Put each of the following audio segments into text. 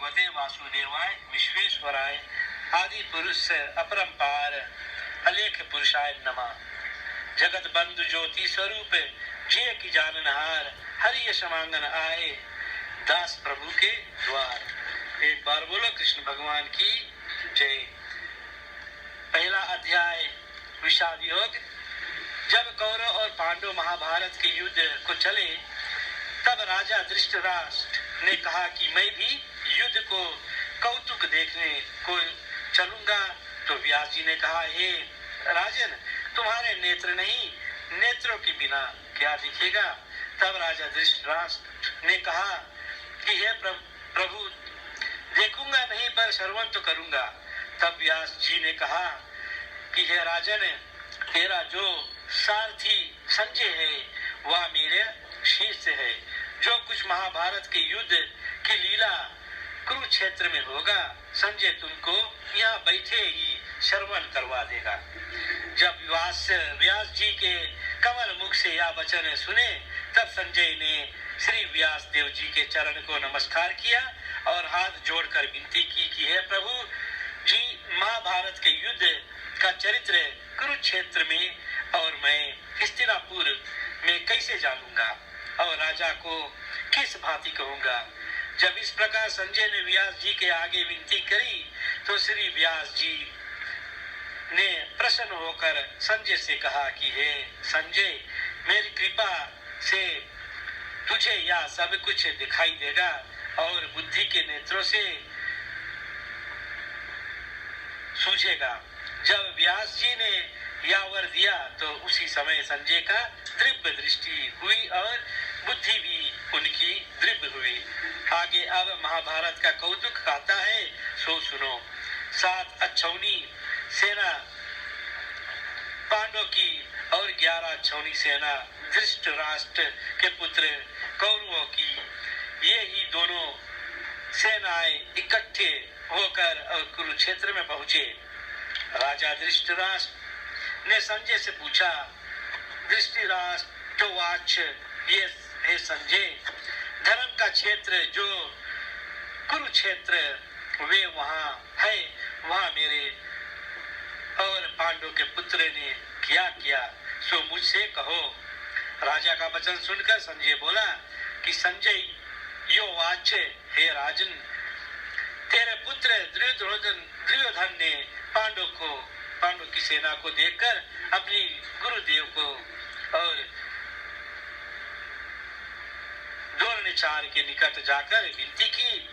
भगवते वासुदेवाय विश्वेश्वराय आदि पुरुष अपरंपार अलेख पुरुषाय नमः। जगत बंधु ज्योति स्वरूप जिय की जाननहार हरि यश मांगन आए दास प्रभु के द्वार। एक बार बोलो कृष्ण भगवान की जय। पहला अध्याय विषाद योग। जब कौरव और पांडव महाभारत के युद्ध को चले तब राजा धृतराष्ट्र ने कहा कि मैं भी युद्ध को कौतुक देखने को चलूंगा। तो व्यास जी ने कहा, हे राजन, तुम्हारे नेत्र नहीं, नेत्रों के बिना क्या दिखेगा। तब राजा धृतराष्ट्र ने कहा कि हे प्रभु, देखूंगा नहीं पर श्रवण तो करूंगा। तब व्यास जी ने कहा कि हे राजन, तेरा जो सारथी संजय है वह मेरे शिष्य है। जो कुछ महाभारत के युद्ध की लीला कुरुक्षेत्र में होगा संजय तुमको यहाँ बैठे ही श्रवण करवा देगा। जब व्यास जी के कमल मुख से यह वचन सुने तब संजय ने श्री व्यास देव जी के चरण को नमस्कार किया और हाथ जोड़कर विनती की कि हे प्रभु जी, महाभारत के युद्ध का चरित्र कुरुक्षेत्र में और मैं हस्तिनापुर में कैसे जानूंगा और राजा को किस भांति कहूंगा। जब इस प्रकार संजय ने व्यास जी के आगे विनती करी तो श्री व्यास जी ने प्रसन्न होकर संजय से कहा कि हे संजय, मेरी कृपा से तुझे यह सब कुछ दिखाई देगा और बुद्धि के नेत्रों से सूझेगा। जब व्यास जी ने यह वर दिया तो उसी समय संजय का दिव्य दृष्टि हुई और बुद्धि भी उनकी दिव्य हुई। आगे अब महाभारत का कौतुक कहता है, सो सुनो। 7 अच्छौनी सेना पांडव की और 11 अच्छौनी सेना धृतराष्ट्र के पुत्र कौरवों की, ये ही दोनों सेनाएं इकट्ठे होकर और कुरुक्षेत्र में पहुंचे। राजा धृतराष्ट्र ने संजय से पूछा, धृतराष्ट्रवाच, ये हे संजय, धर्म का क्षेत्र जो कुरुक्षेत्र वे वहाँ है, वहाँ मेरे और पांडव के पुत्र ने क्या किया सो मुझसे कहो। राजा का वचन सुनकर संजय बोला कि संजय यो वाच, हे राजन, तेरे पुत्र दुर्योधन ने पांडव की सेना को देखकर अपनी गुरुदेव को और द्रोणाचार्य के निकट जाकर विनती की,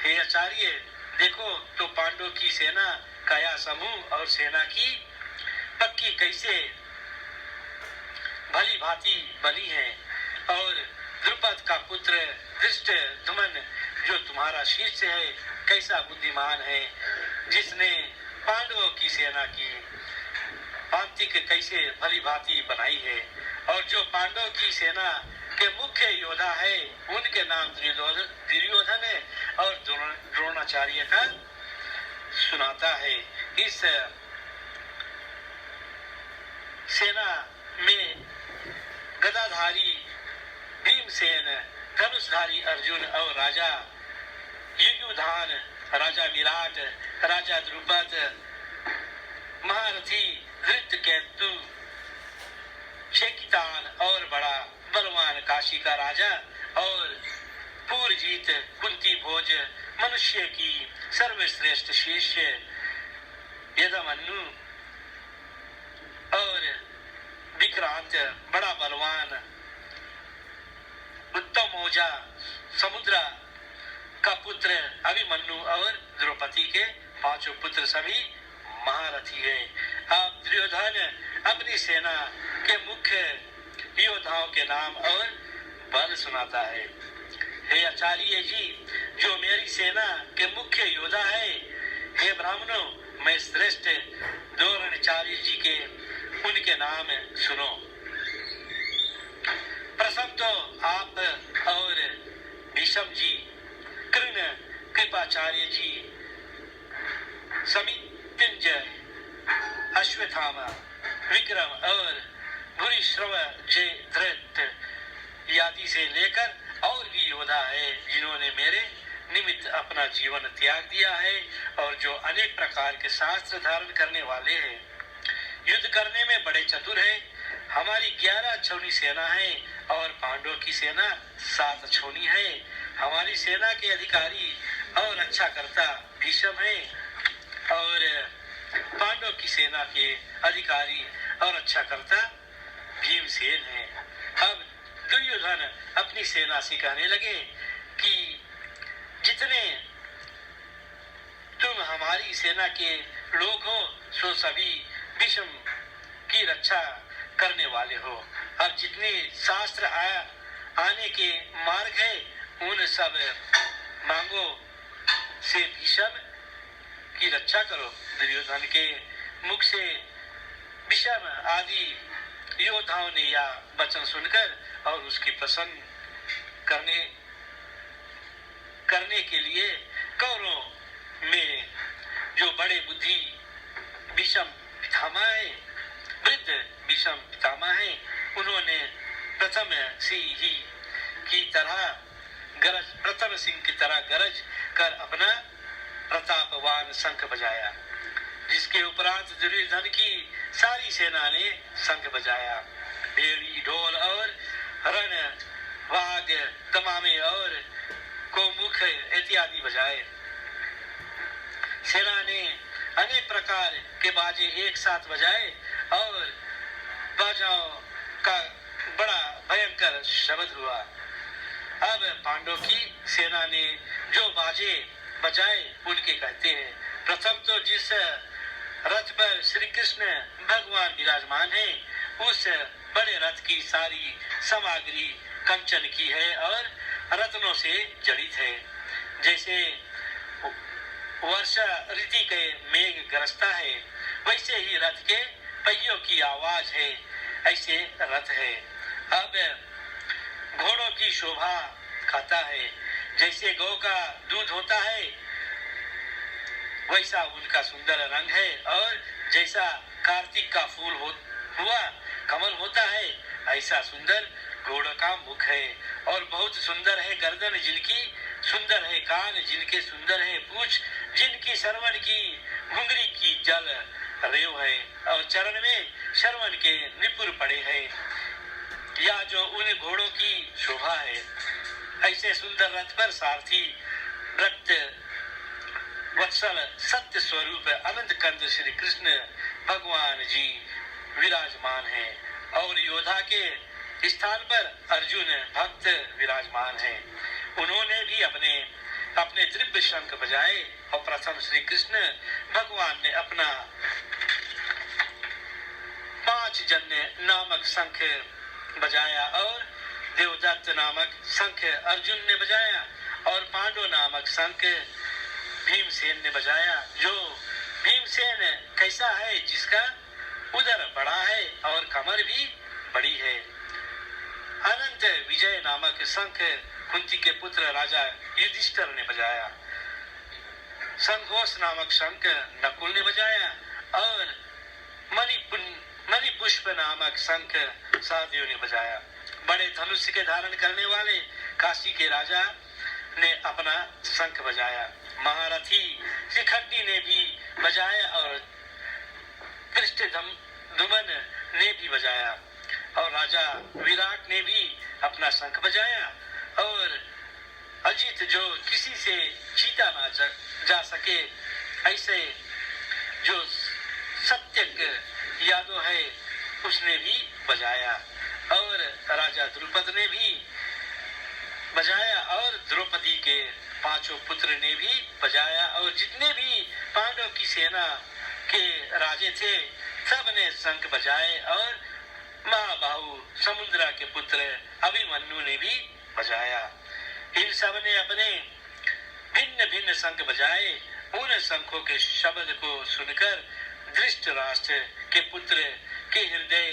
हे आचार्य, देखो तो पांडव की सेना का यह समूह और सेना की पक्की कैसे भली भांति बनी है और द्रुपद का पुत्र धृष्टद्युम्न जो तुम्हारा शिष्य है कैसा बुद्धिमान है, जिसने पांडवों की सेना की पांतिक कैसे भली भांति बनाई है। और जो पांडव की सेना के मुख्य योद्धा है उनके नाम दुर्योधन है और द्रोणाचार्य का सुनाता है। इस सेना में गदाधारी भीमसेन, धनुषधारी अर्जुन और राजा युयुधान, राजा विराट, राजा द्रुपद, महारथी धृतकेतु, शेकितान और बड़ा बलवान काशी का राजा और पूर्वजीत कुंती भोज मनुष्य की सर्वश्रेष्ठ शिष्य यदमनु और विक्रांत बड़ा बलवान उत्तम ओझा समुद्र का पुत्र अभिमन्यु और द्रौपदी के 5 पुत्र सभी महारथी है। अब दुर्योधन अपनी सेना के मुख्य योद्धाओं के नाम और बल सुनाता है। हे आचार्य जी, जो मेरी सेना के मुख्य योद्धा है, हे ब्राह्मणों, मैं श्रेष्ठ द्रोणाचार्य जी के उनके नाम सुनो। प्रथम तो आप और भीष्म जी, कृण, कृपाचार्य जी, समितिंजय, अश्वत्थामा, विक्रम और भूरिश्रव जयद्रथ आदि से लेकर और भी योद्धा है जिन्होंने मेरे निमित्त अपना जीवन त्याग दिया है और जो अनेक प्रकार के शास्त्र धारण करने वाले हैं, युद्ध करने में बड़े चतुर है। हमारी 11 अक्षौणी सेना है और पांडवों की सेना 7 अक्षौणी है। हमारी सेना के अधिकारी और अच्छा करता भीष्म है और पांडवों की सेना के अधिकारी और अच्छा करता भीमसेन है। अब दुर्योधन अपनी सेना से कहने लगे कि जितने तुम हमारी सेना के लोग हो सो सभी भीष्म की रक्षा करने वाले हो। अब जितने शास्त्र आने के मार्ग है उन सब मांगो से भीष्म की रक्षा करो। दुर्योधन के मुख से भीष्म आदि योद्धाओं ने यह वचन सुनकर और उसकी प्रसन्न करने के लिए कौरवों में जो बड़े बुद्धि भीष्म पितामह है, वृद्ध भीष्म पितामह है, उन्होंने प्रथम सिंह की तरह गरज कर अपना प्रतापवान शंख बजाया, जिसके उपरांत दुर्योधन की सारी सेना ने शंख बजाया। बेड़ी, ढोल और रण वाग, तमामे और गोमुख इत्यादि बजाए। सेना ने अनेक प्रकार के बाजे एक साथ बजाए और बाजाओं का बड़ा भयंकर शब्द हुआ। अब पांडवों की सेना ने जो बाजे बजाए उनके कहते हैं। प्रथम तो जिस रथ पर श्री कृष्ण भगवान विराजमान है, उस बड़े रथ की सारी सामग्री कंचन की है और रत्नों से जड़ित है। जैसे वर्षा ऋतु के मेघ गरजता है, वैसे ही रथ के पहियों की आवाज है, ऐसे रथ है। अब घोड़ों की शोभा खाता है, जैसे गौ का दूध होता है वैसा उनका सुंदर रंग है, और जैसा कार्तिक का फूल हुआ कमल होता है, ऐसा सुंदर घोड़ों का मुख है। और बहुत सुंदर है गर्दन जिनकी, सुंदर है कान जिनके, सुंदर है पूंछ जिनकी, श्रवण की घुंघरी की जल रेव है और चरण में श्रवण के निपुर पड़े हैं। या जो उन घोड़ों की शोभा है, ऐसे सुंदर रथ पर सारथी रक्त वत्सल सत्य स्वरूप अनंत कंद श्री कृष्ण भगवान जी विराजमान है और योद्धा के स्थान पर अर्जुन भक्त विराजमान है। उन्होंने भी अपने दिव्य शंख बजाए और प्रथम श्री कृष्ण भगवान ने अपना 5 जन्य नामक शंख बजाया और देवदत्त नामक शंख अर्जुन ने बजाया और पांडव नामक शंख भीमसेन ने बजाया। जो भीमसेन कैसा है, जिसका उदर बड़ा है और कमर भी बड़ी है। अनंत विजय नामक शंख कुंती के पुत्र राजा युधिष्ठिर ने बजाया। संघोष नामक शंख नकुल ने बजाया और मणिपुष्प नामक शंख सहदेव ने बजाया। बड़े धनुष के धारण करने वाले काशी के राजा ने अपना शंख बजाया। महारथी शिखंडी ने भी बजाया और धृष्टद्युम्न ने भी बजाया और राजा विराट ने भी अपना शंख बजाया। और अजित जो किसी से छीटा ना जा सके, ऐसे जो सत्यक यादव है उसने भी बजाया और राजा द्रुपद ने भी बजाया और द्रौपदी के 5 पुत्र ने भी बजाया और जितने भी पांडव की सेना के राजे थे सब ने शंख बजाए और महाबाहु समुद्रा के पुत्र अभिमन्यु ने भी बजाया। इन सब ने अपने भिन्न भिन्न शंख बजाए। उन शंखों के शब्द को सुनकर धृतराष्ट्र के पुत्र के हृदय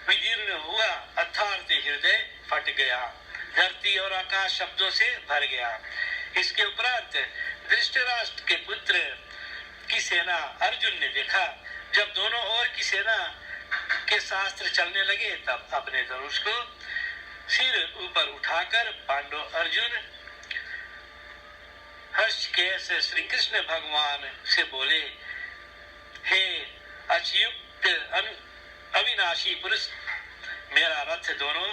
विदीर्ण हुआ, अर्थात हृदय फट गया, धरती और आकाश शब्दों से भर गया। इसके उपरांत धृतराष्ट्र के पुत्र की सेना अर्जुन ने देखा। जब दोनों ओर की सेना के शास्त्र चलने लगे, तब अपने धनुष को सिर ऊपर उठाकर पांडव अर्जुन ऋषिकेश श्री कृष्ण भगवान से बोले, हे अच्युत अविनाशी पुरुष, मेरा रथ दोनों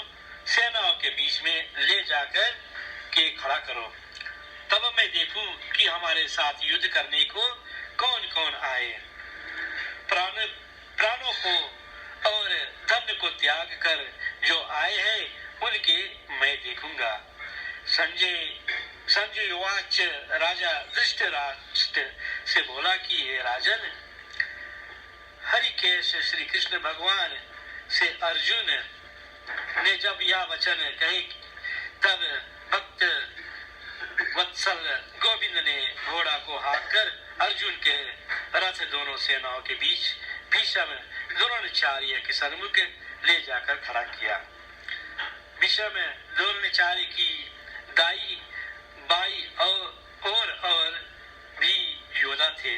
सेनाओं के बीच में ले जाकर के खड़ा करो, तब मैं देखूं कि हमारे साथ युद्ध करने को कौन कौन आए। प्राणों को और धन को त्याग कर जो आए हैं उनके मैं देखूंगा। संजय वाच राजा धृतराष्ट्र से बोला कि हे राजन, हरिकेश श्री कृष्ण भगवान से अर्जुन ने जब यह वचन कहे, तब भक्त वत्सल गोविंद ने घोड़ा को हाँक कर अर्जुन के रथ दोनों सेनाओं के बीच भीषम द्रोणाचार्य के सन्मुख ले जाकर खड़ा किया। भीषम द्रोणाचार्य की दाई बाई और भी योद्धा थे।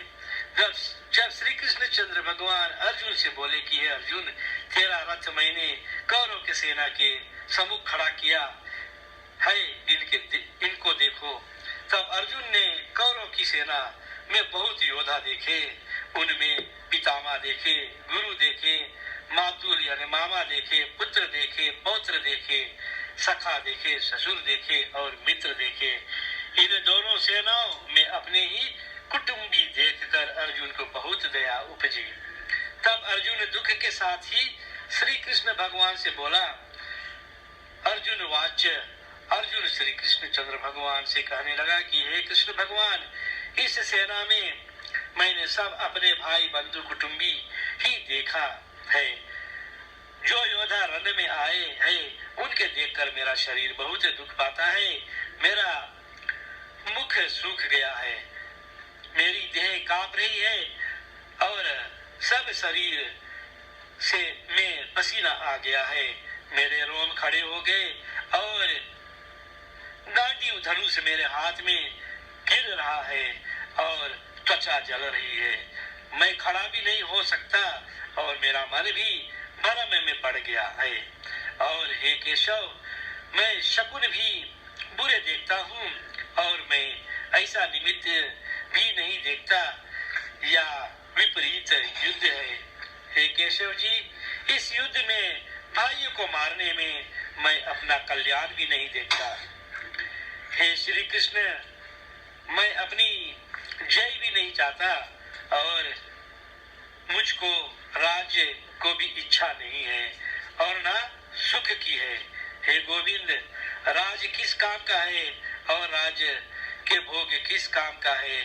जब श्री कृष्ण चंद्र भगवान अर्जुन से बोले कि हे अर्जुन, तेरा रथ मैंने कौरव के सेना के सम्मुख खड़ा किया है, इनको देखो। तब अर्जुन ने कौरव की सेना में बहुत योद्धा देखे, उनमें पितामह देखे, गुरु देखे, मातुल यानी मामा देखे, पुत्र देखे, पौत्र देखे, सखा देखे, ससुर देखे और मित्र देखे। इन दोनों सेनाओं में अपने ही कुटुंबी देखकर अर्जुन को बहुत दया उपजी। तब अर्जुन दुख के साथ ही श्री कृष्ण भगवान से बोला। अर्जुन श्री कृष्ण चंद्र भगवान से कहने लगा कि हे कृष्ण भगवान, इस सेना में मैंने सब अपने भाई बंधु कुटुंबी ही देखा है। जो योद्धा रण में आए हैं उनके देखकर मेरा शरीर बहुत दुख पाता है, मेरा मुख सूख गया है, मेरी देह कांप रही है और सब शरीर से में पसीना आ गया है, मेरे रोम खड़े हो गए और गांडीव धनुष मेरे हाथ में गिर रहा है और त्वचा जल रही है, मैं खड़ा भी नहीं हो सकता और मेरा मन भी भ्रम में पड़ गया है। और हे केशव, मैं शकुन भी बुरे देखता हूँ और मैं ऐसा निमित्त भी नहीं देखता या विपरीत युद्ध है। हे केशव जी, इस युद्ध में भाइयों को मारने में मैं अपना कल्याण भी नहीं देखता। हे श्री कृष्ण, मैं अपनी जय भी नहीं चाहता और मुझको राज्य को भी इच्छा नहीं है और ना सुख की है। हे गोविंद, राज किस काम का है और राज्य के भोग किस काम का है,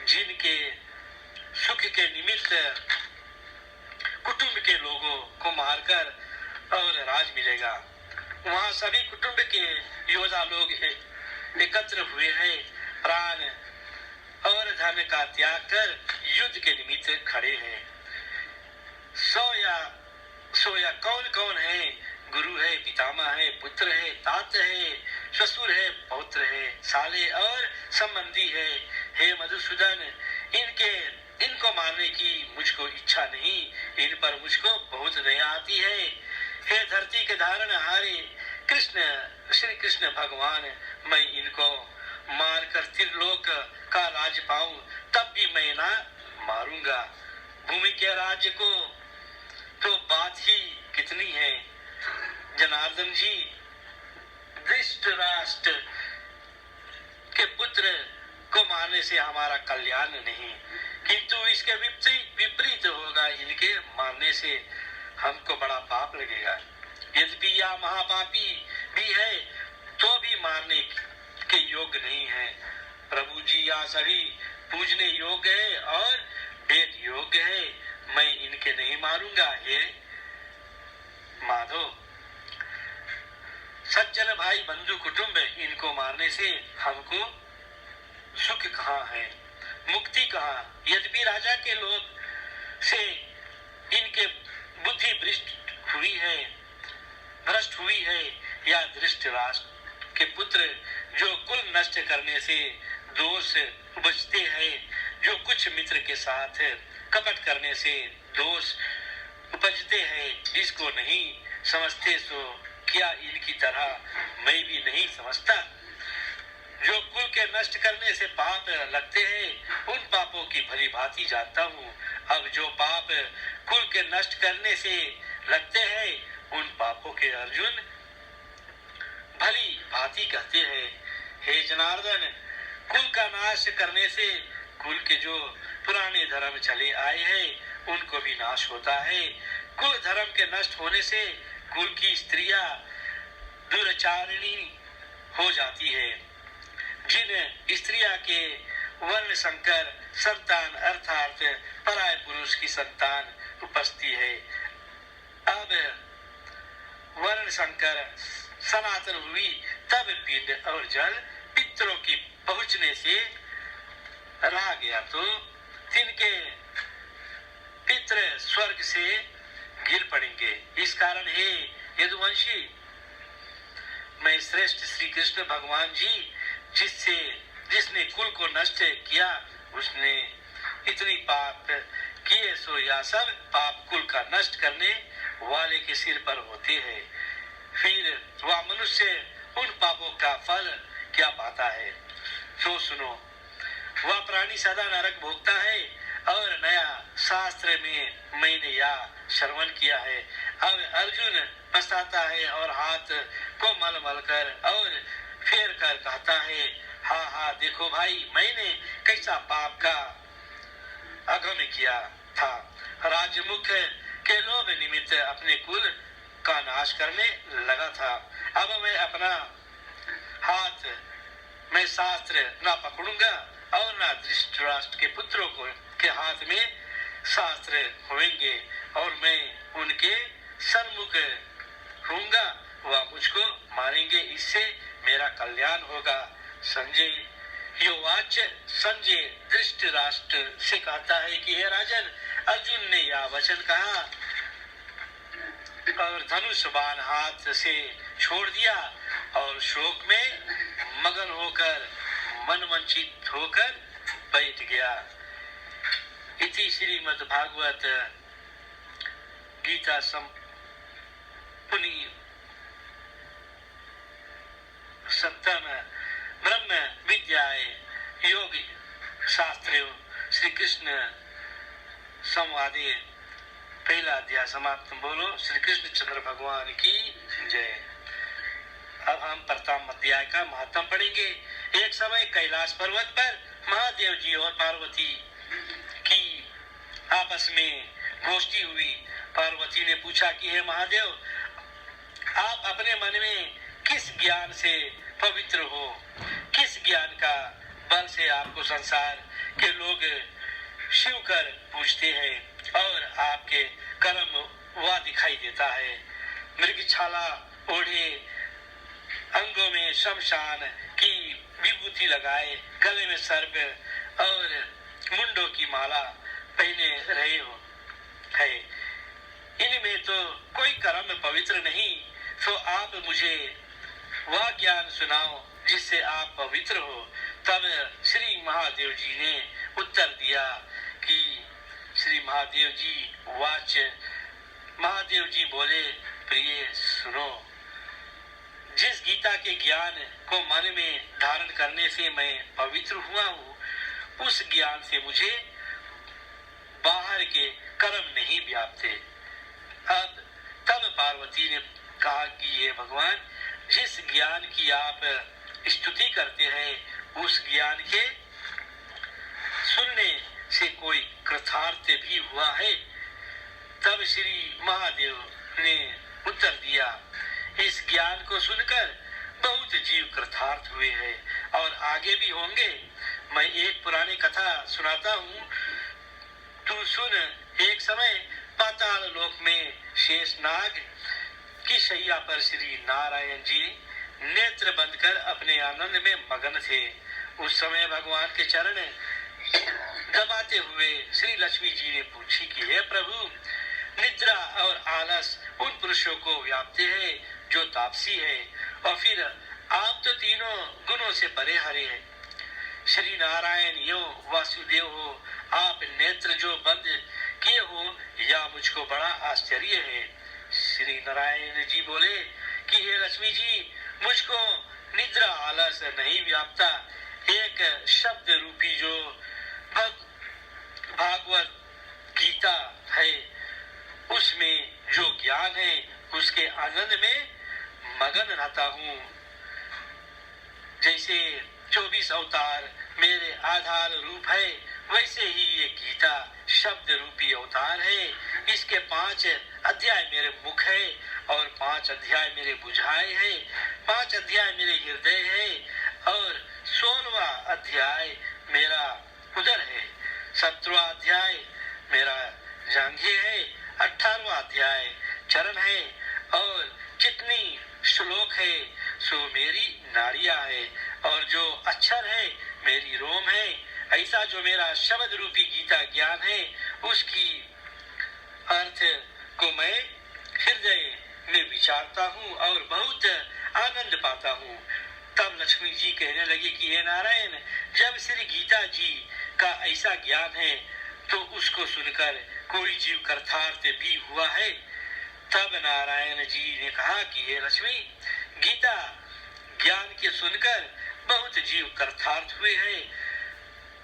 जिनके सुख के निमित्त कुटुंब के लोगों को मारकर और राज मिलेगा। वहाँ सभी कुटुंब के योद्धा लोग एकत्र हुए हैं, प्राण और धन का त्याग कर युद्ध के निमित्त खड़े हैं। सोया कौन कौन है? गुरु है, पितामह है, पुत्र है, तात है, ससुर है, पौत्र है, साले और संबंधी है। हे मधुसूदन, इनको मारने की मुझको इच्छा नहीं, इन पर मुझको बहुत दया आती है। हे धरती के धारण हारे श्री कृष्ण भगवान, मैं इनको मारकर त्रिलोक का राज पाऊं तब भी मैं ना मारूंगा। भूमि के राज्य को तो बात ही कितनी है। जनार्दन जी, धृतराष्ट्र के पुत्र को मारने से हमारा कल्याण नहीं, किंतु इसके विपरीत होगा, इनके मारने से हमको बड़ा पाप लगेगा। यद्यपि यह महापापी भी है तो भी मारने के योग्य नहीं है। प्रभु जी, यह सभी पूजने योग्य है और वेद योग्य है, मैं इनके नहीं मारूंगा। हे माधव, सज्जन भाई बंधु कुटुंब, इनको मारने से हमको सुख कहाँ है, मुक्ति कहाँ? यद्यपि राजा के लोग से इनके बुद्धि भ्रष्ट हुई है, या धृतराष्ट्र के पुत्र जो कुल नष्ट करने से दोष बचते हैं, जो कुछ मित्र के साथ कपट करने से दोष उपजते हैं, इसको नहीं समझते, सो क्या इनकी तरह मैं भी नहीं समझता? जो कुल के नष्ट करने से पाप लगते हैं उन पापों की भली भांति जानता हूँ। अब जो पाप कुल के नष्ट करने से लगते हैं उन पापों के अर्जुन भली भांति कहते हैं। हे जनार्दन, कुल का नाश करने से कुल के जो पुराने धर्म चले आए हैं उनको भी नाश होता है। कुल धर्म के नष्ट होने से कुल की स्त्रियां दुराचारिणी हो जाती है। जिन स्त्रियां के वर्ण संकर संतान अर्थात पराय पुरुष की संतान उपस्थिति है, अब वर्ण संकर सनातन हुई तब पिंड और जल पितरों की पहुंचने से रह गया तो तिनके पितृ स्वर्ग से गिर पड़ेंगे। इस कारण हे यदुवंशी, मैं श्रेष्ठ श्री कृष्ण भगवान जी जिसने कुल को नष्ट किया उसने इतनी पाप किए, सो यह सब पाप कुल का नष्ट करने वाले के सिर पर होते हैं। फिर वह मनुष्य उन पापों का फल क्या पाता है, तो सुनो। वह प्राणी सदा नरक भोगता है और नया शास्त्र में मैंने यह श्रवण किया है। अब अर्जुन पछताता है और हाथ को मल मल कर और फेर कर कहता है, हाँ हाँ देखो भाई, मैंने कैसा पाप का अगम किया था। राजमुख के लोभ निमित्त अपने कुल का नाश करने लगा था। अब मैं अपना हाथ मैं शास्त्र ना पकड़ूंगा और ना धृतराष्ट्र के पुत्रों को के हाथ में शास्त्र होंगे और मैं उनके सन्मुख होऊंगा, वह मुझको मारेंगे, इससे मेरा कल्याण होगा। संजय योवाच, संजय धृतराष्ट्र से कहता है कि हे राजन, अर्जुन ने यह वचन कहा और धनुष बाण हाथ से छोड़ दिया और शोक में मगन होकर मनमंचित होकर बैठ गया। इति श्रीमद् भागवत गीता संपुनी सप्तम ब्रह्म विद्याय योग शास्त्र श्री कृष्ण संवादे पहला अध्याय समाप्त। बोलो श्री कृष्ण चंद्र भगवान की जय। अब हम प्रथम अध्याय का महत्व पढ़ेंगे। एक समय कैलाश पर्वत पर महादेव जी और पार्वती की आपस में गोष्ठी हुई। पार्वती ने पूछा कि हे महादेव, आप अपने मन में किस ज्ञान से पवित्र हो, किस ज्ञान का बल से आपको संसार के लोग शिव कर पूछते हैं और आपके कर्म वह दिखाई देता है। मृगछाला ओढ़े, अंगों में शमशान की विभूति लगाए, गले में सर्प और मुंडों की माला पहने रहे हो है, इनमें तो कोई कर्म पवित्र नहीं, तो आप मुझे वह ज्ञान सुनाओ जिससे आप पवित्र हो। तब श्री महादेव जी ने उत्तर दिया कि श्री महादेव जी वाच, महादेव जी बोले, प्रिय सुनो, जिस गीता के ज्ञान को मन में धारण करने से मैं पवित्र हुआ हूँ, उस ज्ञान से मुझे बाहर के कर्म नहीं व्यापते। अब तब पार्वती ने कहा कि ये भगवान, जिस ज्ञान की आप स्तुति करते हैं उस ज्ञान के सुनने से कोई कृतार्थ भी हुआ है। तब श्री महादेव ने उत्तर दिया, इस ज्ञान को सुनकर बहुत जीव कृतार्थ हुए हैं और आगे भी होंगे। मैं एक पुरानी कथा सुनाता हूँ, तू सुन। एक समय पाताल लोक में शेषनाग की शैया पर श्री नारायण जी नेत्र बंद कर अपने आनंद में मगन थे। उस समय भगवान के चरण दबाते हुए श्री लक्ष्मी जी ने पूछी कि हे प्रभु, निद्रा और आलस उन पुरुषों को व्यापते हैं जो तापसी है, और फिर आप तो तीनों गुणों से परे हरे हैं। श्री नारायण यो वासुदेव हो, आप नेत्र जो बंद किए हो, यह मुझको बड़ा आश्चर्य है। श्री नारायण जी बोले कि हे लक्ष्मी जी, मुझको निद्रा आलस नहीं व्यापता। एक शब्द रूपी जो भागवत गीता है, उसमें जो ज्ञान है उसके आनंद में मगन रहता हूँ। जैसे 24 अवतार मेरे आधार रूप है, वैसे ही ये गीता शब्द रूपी अवतार है। इसके 5 अध्याय मेरे मुख है और 5 अध्याय मेरे बुझाए है, 5 अध्याय मेरे हृदय है और 16वां अध्याय मेरा उदर है, 17वां अध्याय मेरा जांघे है, 18वां अध्याय चरण है और जितनी श्लोक है सो मेरी नाड़ियां है और जो अक्षर है मेरी रोम है। ऐसा जो मेरा शब्द रूपी गीता ज्ञान है, उसकी अर्थ को मैं हृदय में विचारता हूँ और बहुत आनंद पाता हूँ। तब लक्ष्मी जी कहने लगी कि हे नारायण, जब श्री गीता जी का ऐसा ज्ञान है तो उसको सुनकर कोई जीव कृतार्थ भी हुआ है। तब नारायण जी ने कहा कि हे लक्ष्मी, गीता ज्ञान के सुनकर बहुत जीव कृतार्थ हुए हैं।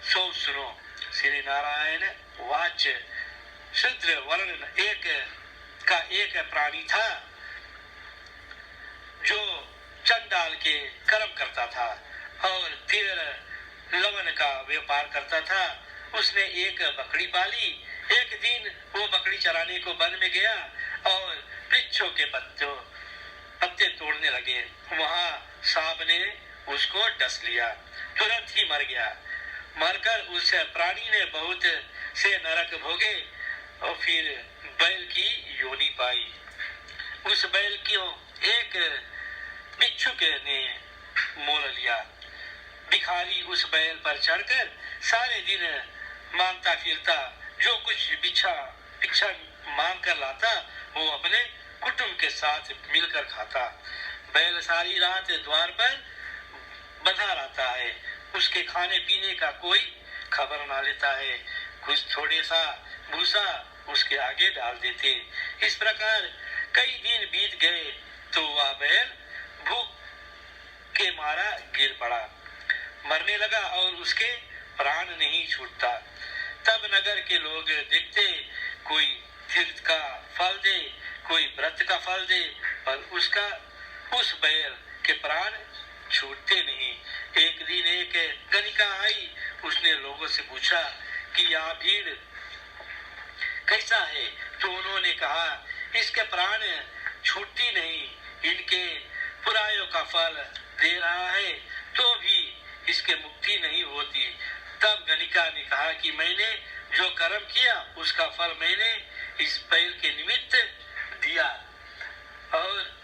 सो सुनो। श्री नारायण वाच शूद्र वर्ण एक प्राणी था जो चंडाल के कर्म करता था और तीर लवन का व्यापार करता था। उसने एक बकरी पाली। एक दिन वो बकरी चराने को वन में गया और वृक्षों के पत्ते तोड़ने लगे। वहाँ सांप ने उसको डस लिया, तुरंत ही मर गया। मरकर उस प्राणी ने बहुत से नरक भोगे और फिर बैल की योनि पाई। उस बैल को एक भिक्षुक ने मोल लिया। भिखारी उस बैल पर चढ़कर सारे दिन मांगता फिरता, जो कुछ भिक्षा मांग कर लाता वो अपने कुटुंब के साथ मिलकर खाता। बैल सारी रात द्वार पर बंधा रहता है, उसके खाने पीने का कोई खबर ना लेता है। कुछ थोड़े सा भूसा उसके आगे डाल देते। इस प्रकार कई दिन बीत गए तो वह बैल भूख के मारा गिर पड़ा, मरने लगा और उसके प्राण नहीं छूटता। तब नगर के लोग देखते, कोई तीर्थ का फल दे, कोई व्रत का फल दे, पर उसका उस बैल के प्राण छूटते नहीं। एक दिन एक गणिका आई, उसने लोगों से पूछा कि यह भीड़ कैसा है? तो उन्होंने कहा, इसके प्राण छूटती नहीं, इनके पुरायों का फल दे रहा है तो भी इसके मुक्ति नहीं होती। तब गणिका ने कहा कि मैंने जो कर्म किया उसका फल मैंने इस बैल के निमित्त दिया। और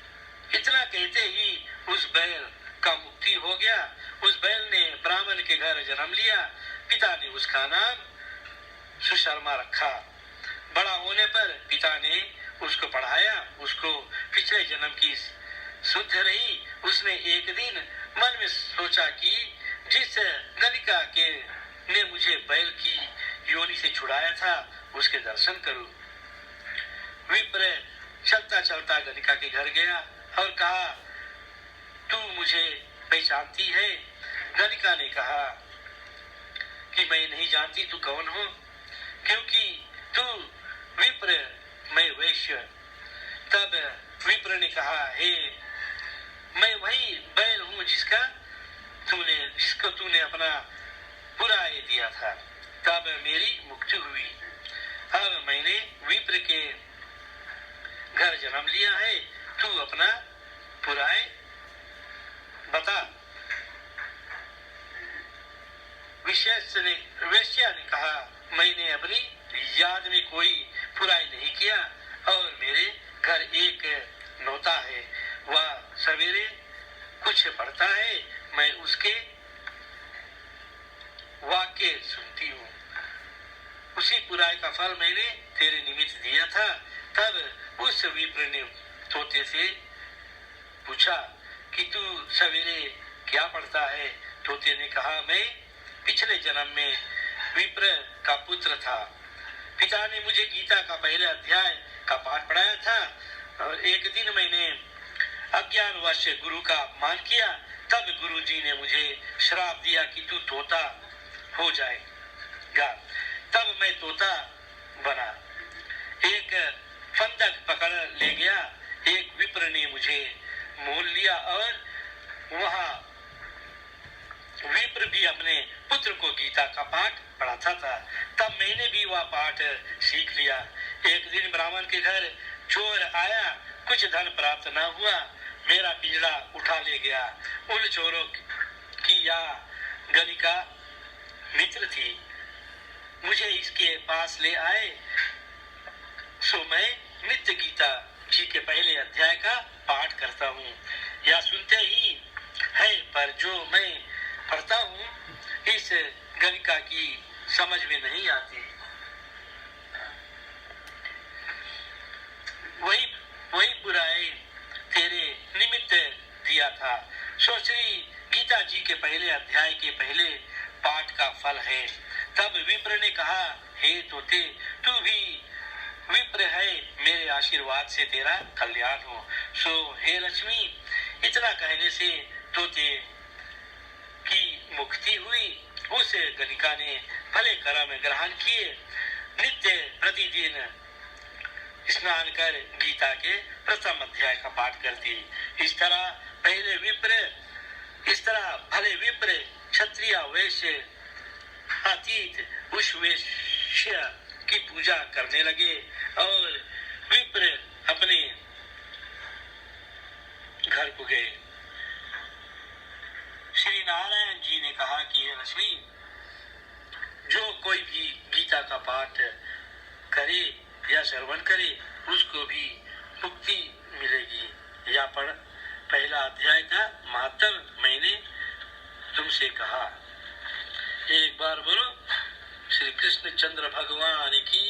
इतना कहते ही उस बैल का मुक्ति हो गया। उस बैल ने ब्राह्मण के घर जन्म लिया। पिता ने उसका नाम सुशर्मा रखा। बड़ा होने पर पिता ने उसको पढ़ाया, उसको पिछले जन्म की शुद्ध रही। उसने एक दिन मन में सोचा कि जिस गणिका के ने मुझे बैल की योनि से छुड़ाया था उसके दर्शन करूं। विप्र चलता चलता गणिका के घर गया और कहा, तू मुझे पहचानती है? गणिका ने कहा कि मैं नहीं जानती तू कौन हो, क्योंकि तू विप्र, मैं वैश्य। तब विप्र ने कहा, हे, मैं वही बैल हूँ जिसको तूने अपना पुराय दिया था। तब मेरी मुक्ति हुई। अब मैंने विप्र के घर जन्म लिया है, तू अपना पुराय बता। वेश्या ने कहा, मैंने अपनी याद में कोई पुराय नहीं किया और मेरे घर एक नौता है, वह सवेरे कुछ पढ़ता है, मैं उसके वाक्य सुनती हूँ। उसी पुराय का फल मैंने तेरे निमित्त दिया था। तब उस विप्र ने तोते से पूछा कि तू सवेरे क्या पढ़ता है? तोते ने कहा, मैं पिछले जन्म में विप्र का पुत्र था। पिता ने मुझे गीता का पहले अध्याय का पाठ पढ़ाया था और एक दिन मैंने अज्ञानवश गुरु का अपमान किया, तब गुरुजी ने मुझे श्राप दिया कि तू तोता हो जाएगा। तब मैं तोता बना। एक फंदक पकड़ ले गया। एक विप्र ने मुझे मोल लिया और वहां विप्र भी अपने पुत्र को गीता का पाठ पढ़ाता था। तब मैंने भी वह पाठ सीख लिया। एक दिन ब्राह्मण के घर चोर आया। कुछ धन प्राप्त न हुआ। मेरा पिंजड़ा उठा ले गया। उन चोरों की यह गलिका मित्र थी। मुझे इसके पास ले आए। सो मैं नित्य गीता जी के पहले अध्याय का पाठ करता हूँ। यह सुनते ही है, पर जो मैं पढ़ता हूँ इस गलिका की समझ में नहीं आती। वही बुराई तेरे निमित्त दिया था। सो श्री गीता जी के पहले अध्याय के पहले पाठ का फल है। तब विप्र ने कहा, हे तोते, तू भी विप्र है, मेरे आशीर्वाद से तेरा कल्याण हो। सो हे लक्ष्मी, इतना कहने से तोते की मुक्ति हुई। उस गलिका ने भले कर्म ग्रहण किए। नित्य प्रतिदिन स्नान कर गीता के प्रथम अध्याय का पाठ करती। इस तरह भले विप्र क्षत्रिय वैश्य अतीत उस वैश्य की पूजा करने लगे और विप्र अपने घर को गए। श्री नारायण जी ने कहा कि हे लक्ष्मी, जो कोई भी गीता का पाठ करे या श्रवण करे उसको भी मुक्ति मिलेगी। या पढ़, पहला अध्याय का महत्व मैंने तुमसे कहा। एक बार बोलो, श्री कृष्ण चंद्र भगवान की